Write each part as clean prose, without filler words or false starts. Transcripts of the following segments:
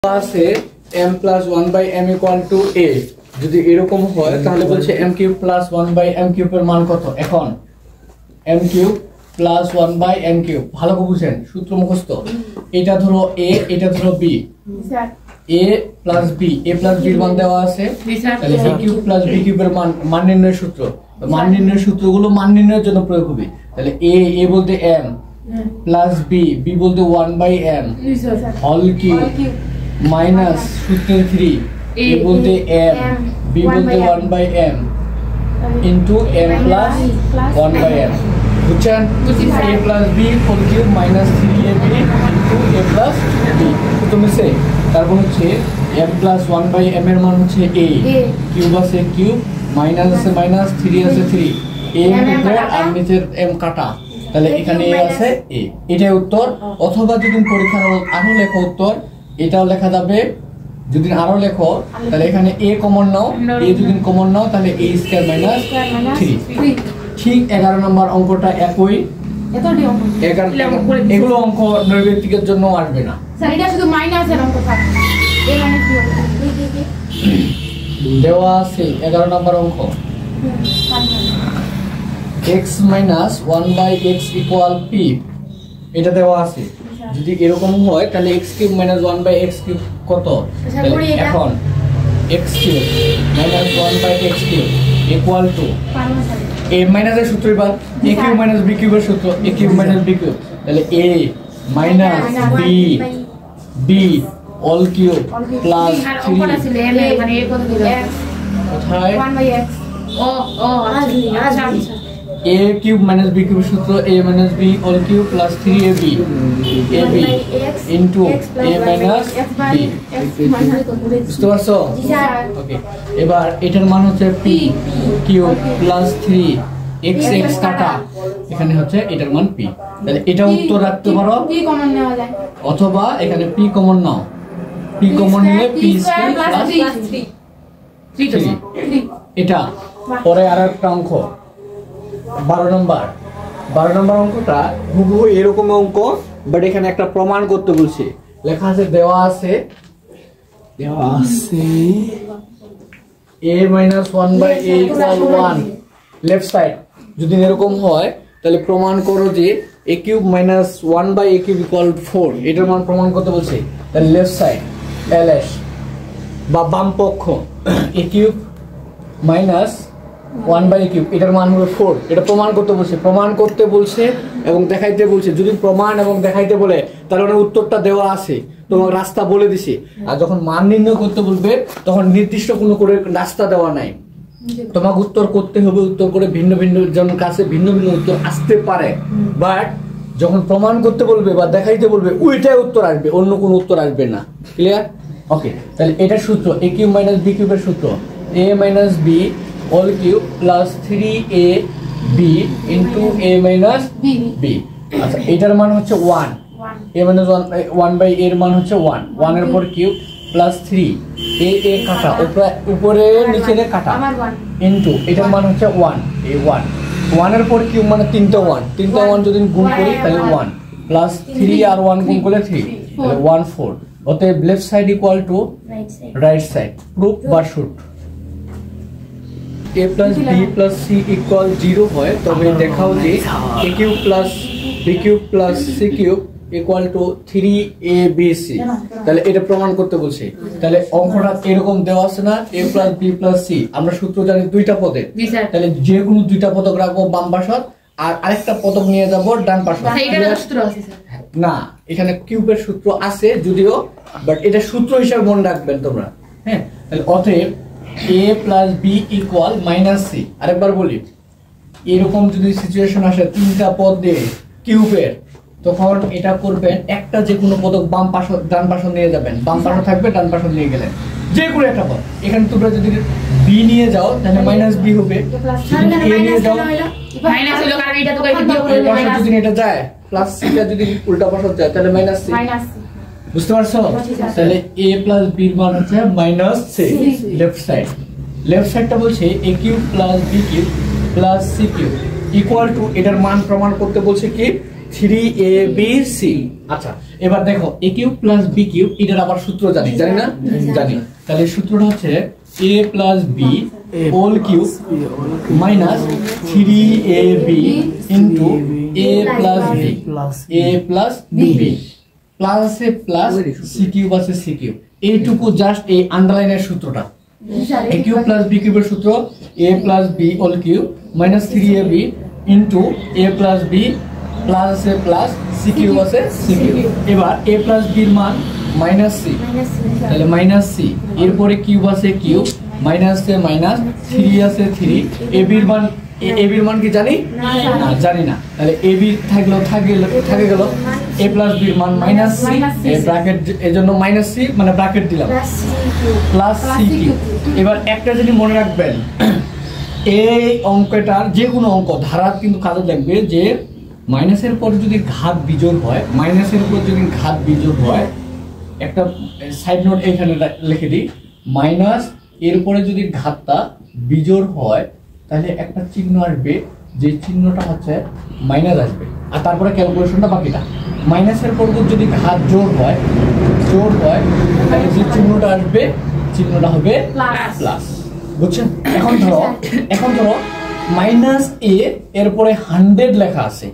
আছে m plus 1 by m equal to a যদি এরকম হয় তাহলে বলছে m cube plus 1 by m cube এর মান কত এখন m cube plus 1 by m cube ভালো করে বুঝেন সূত্র মুখস্থ এটা ধরো a এটা ধরো b sir a plus b a plus b এর মান দেওয়া আছে তাহলে a cube plus b cube এর মান নির্ণয়ের সূত্র মান নির্ণয়ের সূত্রগুলো মান নির্ণয়ের জন্য প্রয়োগ হবে তাহলে a বলতে m plus b বলতে 1 by m whole cube minus সূত্রের 3 a বলতে m b বলতে 1 by m into m plus 1 by m বুঝছেন a plus b whole cube minus 3ab into a plus b তুমি সে তারপর হচ্ছে m plus 1 by m এর মান হচ্ছে a কিউব আছে কিউব মাইনাস আছে মাইনাস 3 আছে 3 a উপরে আর নিচের m কাটা তাহলে এখানে a আছে a এটাই উত্তর অথবা যদি পরীক্ষার আরো লেখো উত্তর এটাও লেখা যাবে যদি আরো লেখো তাহলে এখানে a কমন নাও a যদি কমন নাও তাহলে a স্কয়ার মাইনাস 3 ঠিক 11 নম্বর অঙ্কটা একই এতটি অঙ্ক এগুলো অঙ্ক নৈর্ব্যক্তিকের জন্য আসবে না স্যার এটা শুধু মাইনাসের অঙ্ক স্যার a মাইনাস দেওয়া আছে 11 নম্বর অঙ্ক x minus 1 by x equal p এটা দেওয়া আছে যদি এরকম হয় তাহলে x cube minus 1 by x cube কত তাহলে এখন x cube minus 1 by x cube equal to a minus এর সূত্র এবার a cube minus b cube এর সূত্র a cube minus b cube তাহলে a minus b all cube plus 3 মানে a কত দিল কোথায় 1 by x আচ্ছা a cube minus b cube সূত্র a minus b all cube plus 3ab ab into a minus b বুঝতে পারছো ওকে এবার এটার মান হচ্ছে p cube plus 3 x কাটা এখানে হচ্ছে এটার মান p তাহলে এটা উত্তর রাখতে পারো p কমন নেওয়া যায় অথবা এখানে p কমন নাও p কমন নিলে p স্কয়ার প্লাস 3 এটা পরে আরেকটা অঙ্ক 12 নম্বর অঙ্কটা হুবহু এরকম অঙ্ক বাট এখানে একটা প্রমাণ করতে বলছি লেখা আছে দেওয়া আছে a minus 1 by a equal 1 left side যদি এরকম হয় তাহলে প্রমাণ করো যে a cube minus 1 by a cube equal 4 এটার মান প্রমাণ করতে বলছি তাহলে লেফট সাইড ls বা বাম পক্ষ a cube minus 1 by a cube এটার মান হবে 4 এটা প্রমাণ করতে বলছে এবং দেখাইতে বলছে যদি প্রমাণ এবং দেখাইতে বলে তাহলে ওর উত্তরটা দেওয়া আছে তোমাকে রাস্তা বলে দিছি আর যখন মান নির্ণয় করতে বলবে তখন নির্দিষ্ট কোনো করে রাস্তা দেওয়া নাই তোমাকে উত্তর করতে হবে উত্তর করে ভিন্ন জনের কাছে ভিন্ন উত্তর আসতে পারে বাট যখন প্রমাণ করতে বলবে বা দেখাইতে বলবে ওইটাই উত্তর আসবে অন্য কোনো উত্তর আসবে না ক্লিয়ার ওকে তাহলে এটার সূত্র a cube minus b cube এর সূত্র a minus b all cube plus 3ab into a minus b আচ্ছা এটার মান হচ্ছে 1 a minus 1 by a এর মান হচ্ছে 1 এর পর কিউব প্লাস 3 a কাটা উপরে নিচে কাটা into এটার মান হচ্ছে 1 a 1 এর পর কিউব মানে তিনটা 1 যদি গুণ করি তাহলে 1 প্লাস 3 আর 1 গুণ করলে 3 তাহলে 1 4 অতএব left side equal to right side proof বা shoot a plus b plus c equal 0 হয় তবে দেখাও যে a cube plus b cube plus c cube equal to 3abc তাহলে এটা প্রমাণ করতে বলছে তাহলে অঙ্কটা এরকম দেওয়া আছে না a plus b plus c আমরা সূত্র জানি দুইটা পদে তাহলে যে কোনো দুইটা পদক রাখবো বাম পাশে আর আরেকটা পদক নিয়ে যাব ডান পাশে এইটার সূত্র আছে স্যার না এখানে কিউবের সূত্র আছে যদিও বাট এটা সূত্র হিসেবে মনে রাখবেন তোমরা হ্যাঁ তাহলে অতএব a plus b equal minus c আরেকবার বলি এরকম যদি সিচুয়েশন আসে তিনটা পদ দিয়ে কিউবের তখন এটা করবেন একটা যে কোনো পদক বাম পাশে ডান পাশে নিয়ে যাবেন বাম পাশে থাকবে ডান পাশে নিয়ে গেলেন যে কোনো একটা পদ এখানে তোমরা যদি b নিয়ে যাও তাহলে মাইনাস b হবে যদি a নিয়ে যাও মাইনাস হলো কারণ এটা তো কইতে দিও মাইনাস যদি এটা যায় প্লাস c টা যদি উল্টা পাশে যায় তাহলে মাইনাস c বুঝতে পারছো তাহলে a plus b এর মান হচ্ছে মাইনাস c লেফট সাইডটা বলছে a cube plus b cube plus c cube equal to এটার মান প্রমাণ করতে বলছে কি 3abc। আচ্ছা এবার দেখো a cube plus b cube এটার আবার সূত্র জানি না জানি। তাহলে সূত্রটা হচ্ছে a plus b whole cube minus 3ab into a plus b plus b plus আছে প্লাস c কিউব আছে c কিউব। এইটুকু জাস্ট এই আন্ডারলাইনের সূত্রটা a কিউব প্লাস b কিউবের সূত্র a plus b whole cube minus 3ab into a plus b plus আছে plus c cube আছে c কিউব। এবার a প্লাস b এর মান মাইনাস c, তাহলে মাইনাস c, এরপরে কিউব আছে কিউব মাইনাস এ মাইনাস 3 আছে 3, ab এর মান এর মান কি জানি না জানি না। তাহলে ab থাকলো থাকে গেল a প্লাস b এর মান মাইনাস c, এই ব্র্যাকেট এজন্য মাইনাস c মানে ব্র্যাকেট দিলাম প্লাস c কিউব। এবার একটা জিনিস মনে রাখবেন, এই অঙ্কটার যে কোনো অঙ্ক ধারা কিন্তু কাজে লাগবে যে মাইনাসের পর যদি ঘাত বিজোড় হয়, মাইনাসের পর যদি ঘাত বিজোড় হয়, একটা সাইড নোট এখানে লিখে দিই, মাইনাস এরপরে যদি ঘাতটা বিজোড় হয় তাহলে একটা চিহ্ন আসবে, যে চিহ্নটা হচ্ছে মাইনাস আসবে, আর তারপরে ক্যালকুলেশনটা বাকিটা। মাইনাসের পর যদি ঘাত জোড় হয় তাহলে যে চিহ্নটা আসবে চিহ্নটা হবে প্লাস। বুঝছেন? এখন ধরো মাইনাস এ এরপরে 100 লেখা আছে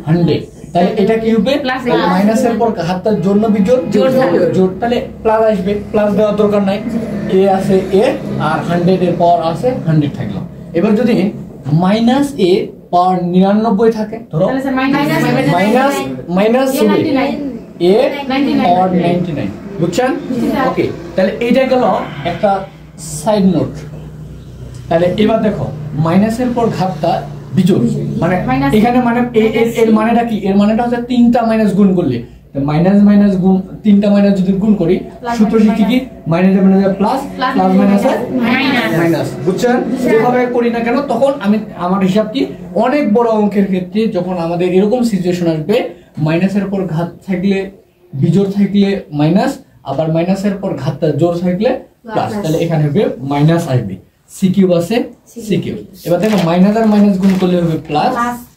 100, তাহলে এটা কি হবে মাইনাসের পর হাতটার জন্য বিজোড় জোড়, তাহলে প্লাস আসবে, প্লাস দেওয়ার দরকার নাই, এ আছে এ আর 100 এর পর আছে 100 থাকলো। এবার যদি মাইনাস এ পাওয়ার 99 থাকে ধরো মাইনাস এ পাওয়ার 99, বুঝছেন? ওকে, তাহলে এইটা গেল একটা সাইড নোট। তাহলে এবার দেখো মাইনাসের পর ঘাতটা বিজোড়, মানে এখানে মানে এর মানেটা কি? এর মানেটা হচ্ছে 3টা মাইনাস গুণ করলে মাইনাস গুণ 3টা মাইনাস যদি গুণ করি সূত্র শিখি কি মাইনাস প্লাস মাইনাস। বুঝছেন? যেভাবে করি না কেন তখন আমি আমার হিসাব কি অনেক বড় অঙ্কের ক্ষেত্রে যখন আমাদের এরকম সিচুয়েশন আসবে, মাইনাসের পর ঘাত থাকলে বিজোড় থাকলে মাইনাস, আবার মাইনাসের পর ঘাতটা জোড় থাকলে প্লাস, তাহলে এখানে হবে মাইনাস আসবে, c কিউব আছে c কিউব। এবার দেখো মাইনাস আর মাইনাস গুণ করলে হবে প্লাস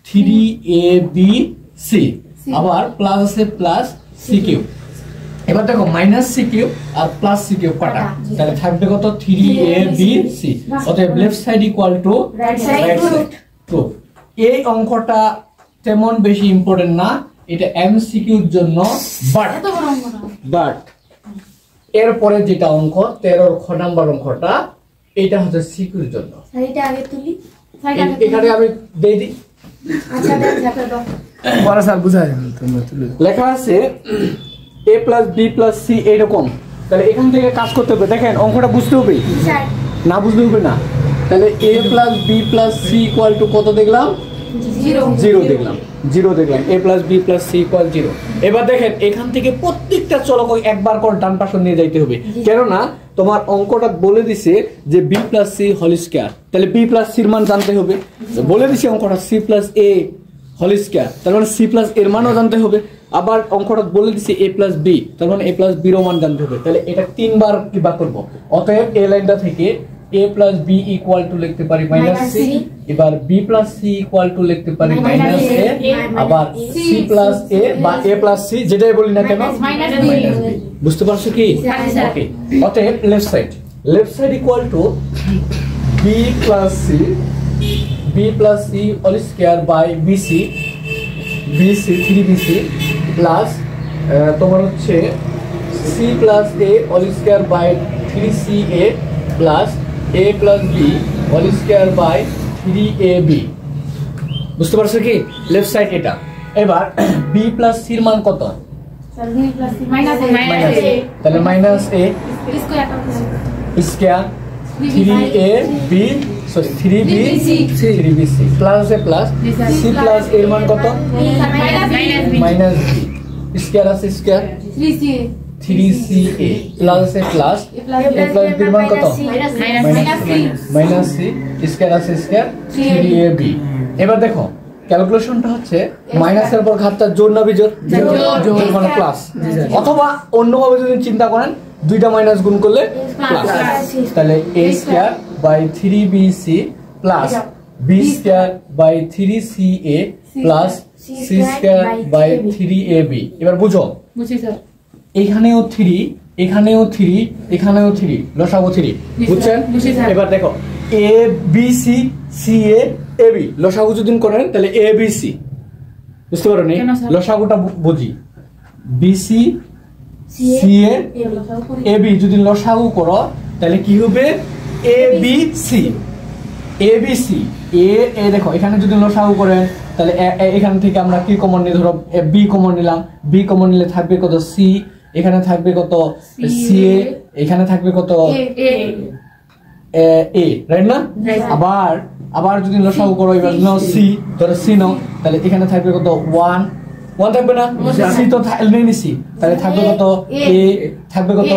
3abc, আবার প্লাস আছে প্লাস c কিউব। এবার দেখো মাইনাস c কিউব আর প্লাস c কিউব কাটা, তাহলে থাকবে কত 3abc, অতএব left side equal to right side. তো এই অঙ্কটা তেমন বেশি ইম্পর্টেন্ট না, এটা এমসিকিউর জন্য, বাট এরপরে যেটা অঙ্ক 13 খ নাম্বার অঙ্কটা এটা হচ্ছে সিকিউর জন্য। এটা আগে তুলি, এখানে আমি দেই দিই। আচ্ছা দাও পরে স্যার বুঝাই তোমরা তুলে লেখা আছে a plus b plus c এরকম, তাহলে এখান থেকে কাজ করতে হবে। দেখেন অঙ্কটা বুঝতে হবে, না বুঝতে হবে না। তাহলে a plus b plus c equal to কত দেখলাম? 0 দেখলাম, 0 দেখলাম। a plus b plus c equal 0। এবার দেখেন এখান থেকে প্রত্যেকটা চলক একবার করে ডান পাশে নিয়ে যাইতে হবে, কেননা তোমার অঙ্কটা বলে দিছে যে b plus c whole square, তাহলে b প্লাস c এর মান জানতে হবে। বলে দিছে অঙ্কটা c plus a whole square, তার মানে c প্লাস এর মানও জানতে হবে। আবার অঙ্কটা বলে দিছে a প্লাস b, তার মানে a প্লাস b এর মান জানতে হবে। তাহলে এটা তিনবার কি বার করব, অতএব এই লাইনটা থেকে a plus b equal to লিখতে পারি মাইনাস c, এবার b plus c equal to লিখতে পারি মাইনাস a, আবার c প্লাস a বা a প্লাস c যেটাই বলি না কেন মাইনাস b। বুঝতে পারছো কি? ওকে, অতএব left side equal to b plus c whole square by bc 3bc plus তোমার হচ্ছে c plus a whole square by 3ca plus a plus b whole square by 3ab। বুঝতে পারছো কি? Left side এটা। এবার b plus c এর মান কত? তাহলে minus a square 3ab sorry 3bc plus a plus c plus এর মান কত? মাইনাস b স্কয়ার আছে square 3ca plus a plus a plus b এর মান কত? মাইনাস c স্কয়ার আছে স্কয়ার 3ab। এবার দেখো ক্যালকুলেশনটা হচ্ছে মাইনাসের পর ঘাতটা জোড় না বিজোড়? জোড় মানে প্লাস, অথবা অন্যভাবে যদি চিন্তা করেন দুইটা মাইনাস গুণ করলে প্লাস, তাহলে a square by 3bc plus b square by 3ca plus C square by 3ab। এবার বুঝো, বুঝছি স্যার। এখানেও 3, এখানেও 3, এখানেও 3, লসাগু 3, বুঝছেন? বুঝছি স্যার। এবার দেখো A B C, C A A B, লসাগু যদি করেন তাহলে এ বি সি, বুঝতে পারো নি? কেন স্যার? লসাগুটা বুঝি, B C C A A B যদি লসাগু করো তাহলে কি হবে? A B C, A B C. এ দেখো এখানে যদি লসাগু করেন তাহলে এখান থেকে আমরা কি কমন নিই? ধরো বি কমন নিলাম, বি কমন নিলে থাকবে কত? সি, এখানে থাকবে কত? সি এ, এখানে থাকবে কত? এ, রাইট না? আবার আবার যদি লসাগু করো, এবার নাও সি, ধরো সি নাও, তাহলে এখানে থাকবে কত? 1, 1 থাকবে না? সি তো নিয়ে নিছি, তাহলে থাকবে কত? এ, থাকবে কত?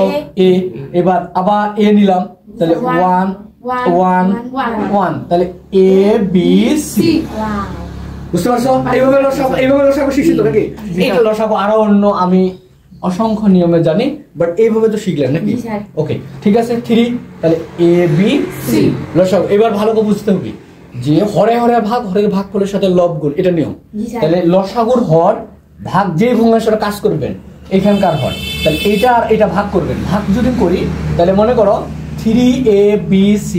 এ। এবার আবার এ নিলাম, তাহলে 1 1 1, তাহলে এ বি সি। বুঝতে পারছো? এইভাবে লসাগু শিখছি তো নাকি? এটা লসাগু আরো অন্য আমি অসংখ্য নিয়মে জানি, বাট এইভাবে তো শিখলেন নাকি? ওকে, ঠিক আছে। 3, তাহলে এ বি সি লসাগু। এবার ভালো করে বুঝতে হবে যে হরে হরে ভাগ, হরের ভাগফলের সাথে লব গুণ, এটা নিয়ম। তাহলে লসাগুর হর ভাগ যে ভগ্নাংশটা কাজ করবেন এখানকার হর, তাহলে এটা আর এটা ভাগ করবেন। ভাগ যদি করি তাহলে মনে করো 3abc,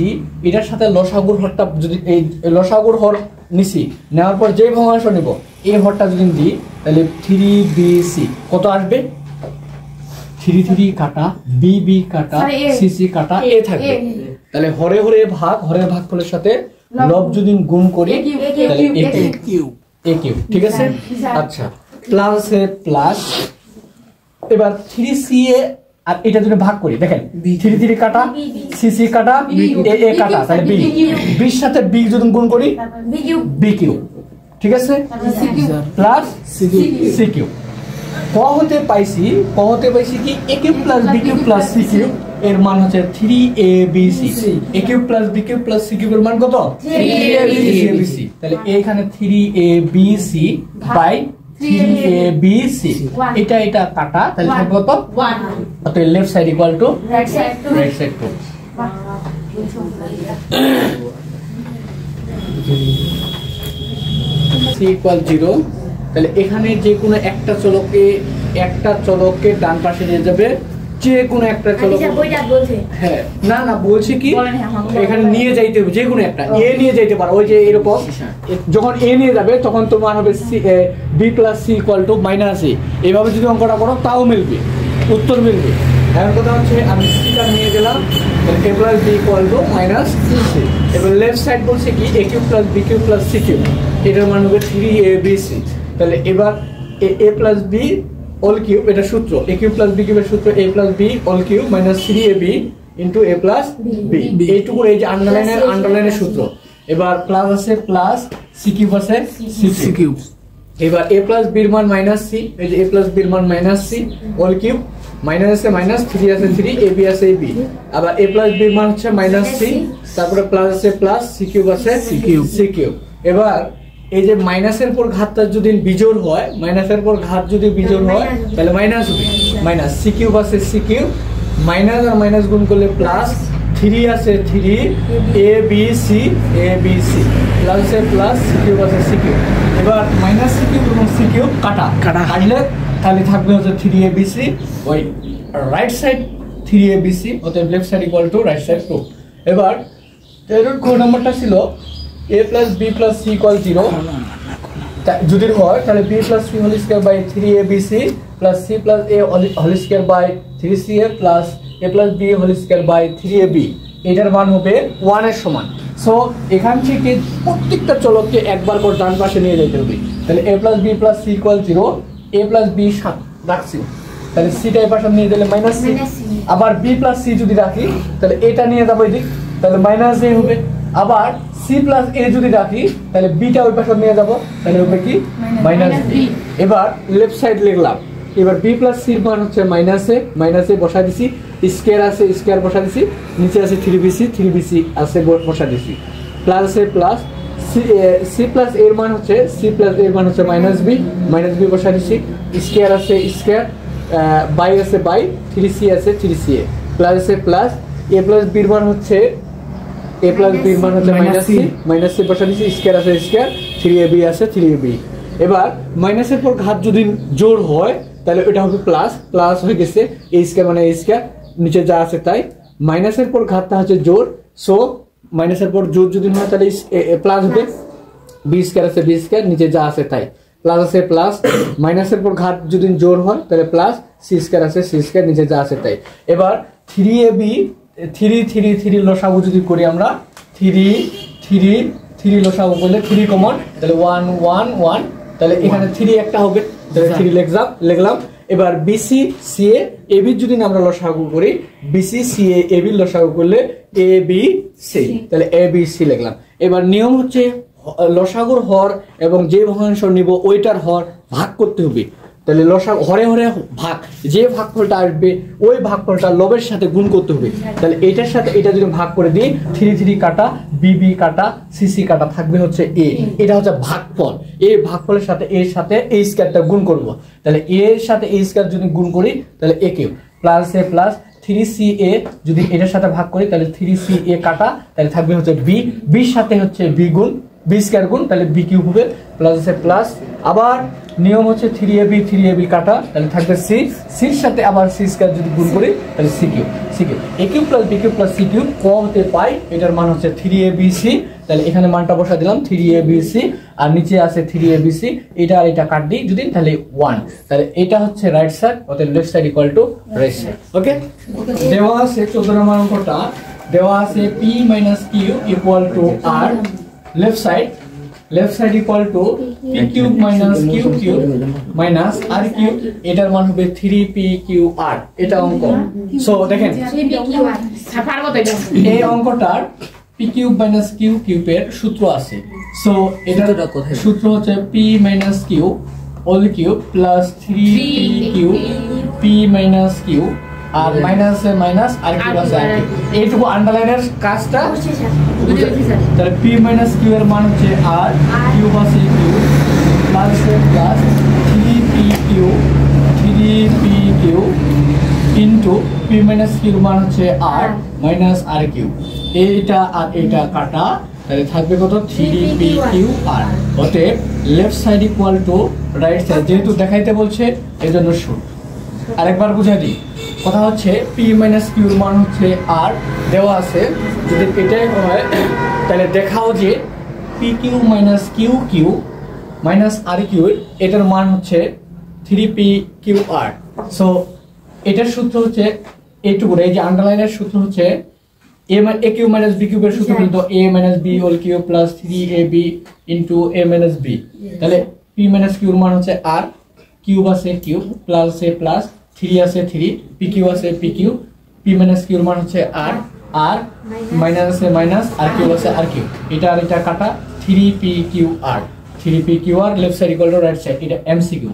এটার সাথে লসাগুর হরটা যদি এই লসাগুর হর নিছি, নেওয়ার পর যে ভগ্নাংশ নিব এই হরটা যদি দিই তাহলে 3bc কত আসবে? 3 কাটা বি বি কাটা সি সি কাটা এ থাকবে। তাহলে হরে হরে ভাগ, হরের ভাগফলের সাথে লব যদি গুণ করি তাহলে এ কিউ, এ কিউ, ঠিক আছে? আচ্ছা, প্লাস এ প্লাস, এবার 3ca আর এটা যদি ভাগ করি, দেখেন 3 কাটা সি সি কাটা এ এ কাটা, তাহলে বি, বির সাথে বি যদি গুণ করি বি কিউ, ঠিক আছে? Plus C cube. ক হতে পাইছি কি A cube plus B cube plus C cube, এর মান হচ্ছে 3abc। A cube plus B cube plus C cube এর মান কত? 3abc। তাহলে এখানে 3abc বাই 3abc, এটা কাটা, তাহলে থাকবে কত? 1। অতএব left side equal to right side two. C equal 0, তাহলে এখানে যে কোনো একটা চলককে ডান পাশে নিয়ে যাবে, যে কোনো একটা চলক। হ্যাঁ, না না বলছি কি এখানে নিয়ে যাইতে হবে, যে কোনো একটা এ নিয়ে যাইতে পারো। ওই যে এরকম যখন এ নিয়ে যাবে তখন তোমার হবে B plus C equal to minus A. এইভাবে যদি অঙ্কটা করো তাও মিলবে, উত্তর মিলবে। এখন কথা হচ্ছে আমি সিটা নিয়ে গেলাম, A plus B equal to minus C. এবার লেফট সাইড বলছে কি A cube plus B cube plus C cube, এটার মান হবে 3abc। তাহলে এবার A plus B whole cube, এটা সূত্র, এ কিউব প্লাস বি কিউবের সূত্র A plus B whole cube minus 3ab into A plus B. এইটুকু এই যে আন্ডারলাইনের সূত্র। এবার প্লাস আছে প্লাস, সি কিউব আছে সি কিউব। এবার এ প্লাস বির মান মাইনাস সি, এই যে এ প্লাস বির মান minus C whole cube, minus আছে মাইনাস, 3 আছে 3, এ বি আছে বি। আবার এ প্লাস বির মান হচ্ছে মাইনাস সি, তারপরে প্লাস আছে প্লাস, সি কিউব আছে সি কিউব। এবার এই যে মাইনাসের পর ঘাতটা যদি বিজোড় হয়, মাইনাসের পর ঘাত যদি বিজোড় হয় তাহলে মাইনাস হবে, মাইনাস সি কিউব আছে সি কিউব, মাইনাস আর মাইনাস গুণ করলে প্লাস, 3 আছে 3, এ বি সি প্লাস আছে প্লাস, সি কিউব আছে সি কিউব। এবার মাইনাস সি কিউব এবং সি কিউব কাটলে তাহলে থাকবে হচ্ছে 3abc, ওই রাইট সাইড 3abc, অতএব left side equal to right side 2। এবার এর ক নাম্বারটা ছিল a plus b plus c equal 0 যদি হয় তাহলে b plus c whole square by 3abc plus c plus a whole square by 3ca plus a plus b whole square by 3ab, এটার মান হবে 1 এর সমান। সো এখান থেকে প্রত্যেকটা চলককে একবার করে ডান পাশে নিয়ে যেতে হবে। তাহলে a plus b plus c equal 0, a plus b রাখছি, তাহলে c টা এই পাশে নিয়ে দিলে মাইনাস c, আবার b plus c যদি রাখি তাহলে এটা নিয়ে যাবো এদিক, তাহলে মাইনাস a হবে। আবার c প্লাস a যদি রাখি তাহলে বিটা ওই পাশে নিয়ে যাব, তাহলে হবে কি মাইনাস বি। এবার লেফট সাইড লিখলাম, এবার b প্লাস c মান হচ্ছে মাইনাস এ বসা দিছি, স্কয়ার আছে স্কয়ার বসা দিছি, নিচে আছে 3bc আছে বসা দিছি, প্লাস আছে প্লাস, c প্লাস এর মান হচ্ছে মাইনাস বি বসা দিছি, স্কয়ার আছে স্কয়ার, বাই আছে বাই, 3c আছে 3ca, প্লাস আছে প্লাস, a প্লাস b এর মান হচ্ছে a প্লাস b এর মান হচ্ছে মাইনাস সি বসা দিছি, স্কয়ার আছে স্কয়ার, 3ab আছে 3ab, এবার মাইনাসের পর ঘাত যদি জোর হয় তাহলে এটা হবে প্লাস, প্লাস হয়ে গেছে এ স্কয়ার মানে এ স্কয়ার, নিচে যা আছে তাই। মাইনাসের পর ঘাতটা হচ্ছে জোর, সো মাইনাসের পর জোর যদি হয় তাহলে প্লাস হবে, বি স্কয়ার আছে বি স্কয়ার, নিচে যা আছে তাই, প্লাস আছে প্লাস। মাইনাসের পর ঘাত যদি জোর হয় তাহলে প্লাস, সি স্কয়ার আছে সি স্কয়ার, নিচে যা আছে তাই। এবার 3ab 3 লসাগু যদি করি আমরা, 3 লসাগু করলে 3 কমন, তাহলে 1 1 1, তাহলে এখানে 3 একটা হবে, তাহলে 3 লিখলাম। এবার বিসি সিএ এবি যদি আমরা লসাগু করি, বিসি সিএ এবি লসাগু করলে এ বি সি, তাহলে এ বি সি লিখলাম। এবার নিয়ম হচ্ছে লসাগুর হর এবং যে ভগ্নাংশ নিব ওইটার হর ভাগ করতে হবে। তাহলে লসাগু হরে হরে ভাগ, যে ভাগফলটা আসবে ওই ভাগফলটা লবের সাথে গুণ করতে হবে। তাহলে এটার সাথে এটা যদি ভাগ করে দিই, 3 কাটা, বি কাটা, সি কাটা, থাকবে হচ্ছে এ। এটা হচ্ছে ভাগফল। এই ভাগফলের সাথে এর সাথে এ স্কয়ারটা গুণ করব। তাহলে এ এর সাথে এ স্কয়ার যদি গুণ করি তাহলে এ কিউব প্লাস এ প্লাস 3ca যদি এটার সাথে ভাগ করি তাহলে 3ca কাটা, তাহলে থাকবে হচ্ছে বি, বির সাথে হচ্ছে বি গুণ, বি স্কয়ার গুণ, তাহলে বি কিউব হবে, প্লাস আছে প্লাস। আবার নিয়ম হচ্ছে 3ab কাটা, তাহলে থাকবে সি, সির সাথে আবার সি স্কয়ার যদি গুণ করি তাহলে C cube, A cube plus B cube plus C cube কমতে পাই, এটার মান হচ্ছে 3abc। তাহলে এখানে মানটা বসা দিলাম 3abc, আর নিচে আছে 3abc, এটা আর এটা কাট দিই যদি, তাহলে 1, তাহলে এটা হচ্ছে রাইট সাইড, অতএব left side equal to right side. Okay, দেওয়া আছে 14 নম্বর অঙ্কটা, দেওয়া আছে p - q equal to r, left side equal two p cube minus q cube minus r cube, এটার মান হবে 3pqr, এটা অঙ্ক। সো দেখেন পারবো তো এটা, এই অঙ্কটার p কিউব মাইনাস q কিউবের সূত্র আছে। সো এটার সূত্র হচ্ছে p - q whole cube plus 3p cube p - q, আর মাইনাস এ মাইনাস আর কিউব আছে আর কিউব, এইটুকু আন্ডারলাইনের কাজটা। তাহলে p - q এর মান হচ্ছে r, কিউব আছে cube, plus plus 3pq into p - q এর মান হচ্ছে r মাইনাস r কিউব, এইটা আর এইটা কাটা, তাহলে থাকবে কত 3pqr। অতএব left side equal to right side, যেহেতু দেখাইতে বলছে এই জন্য শুট। আরেকবার বুঝাই দিই, কথা হচ্ছে p - q এর মান হচ্ছে r দেওয়া আছে, যদি এটাই হয় তাহলে দেখাও যে pq - qq minus r Q এটার মান হচ্ছে 3pqr। সো এটার সূত্র হচ্ছে এইটুকু, এই যে আন্ডারলাইনের সূত্র হচ্ছে a কিউব মাইনাস b কিউবের সূত্র কিন্তু a - b whole cube plus 3ab into a - b, তাহলে p - q এর মান হচ্ছে r, কিউব আছে কিউব, প্লাস এ প্লাস, 3 আছে 3, pq আছে pq, p - q এর মান হচ্ছে r, r minus a minus, আর কিউব আছে আর কিউব, এটা আর এটা কাটা, 3pqr left side equal to right side, এটা MCQ।